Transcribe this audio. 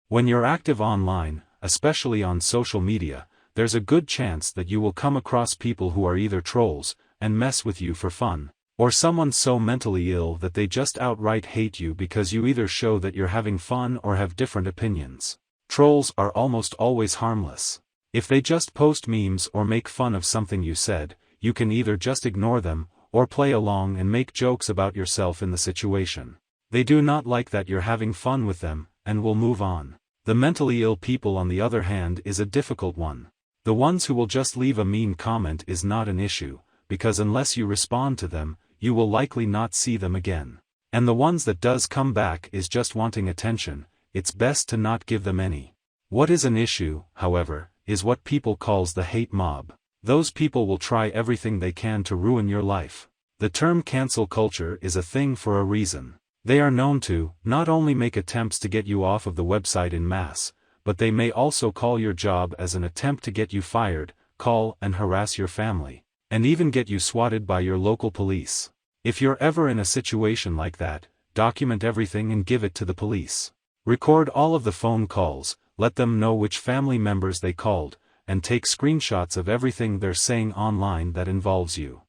When you're active online, especially on social media, there's a good chance that you will come across people who are either trolls, and mess with you for fun, or someone so mentally ill that they just outright hate you because you either show that you're having fun or have different opinions. Trolls are almost always harmless. If they just post memes or make fun of something you said, you can either just ignore them, or play along and make jokes about yourself in the situation. They do not like that you're having fun with them, and will move on. The mentally ill people on the other hand is a difficult one. The ones who will just leave a mean comment is not an issue, because unless you respond to them, you will likely not see them again. And the ones that does come back is just wanting attention, it's best to not give them any. What is an issue, however, is what people calls the hate mob. Those people will try everything they can to ruin your life. The term cancel culture is a thing for a reason. They are known to, not only make attempts to get you off of the website en masse, but they may also call your job as an attempt to get you fired, call and harass your family, and even get you swatted by your local police. If you're ever in a situation like that, document everything and give it to the police. Record all of the phone calls, let them know which family members they called, and take screenshots of everything they're saying online that involves you.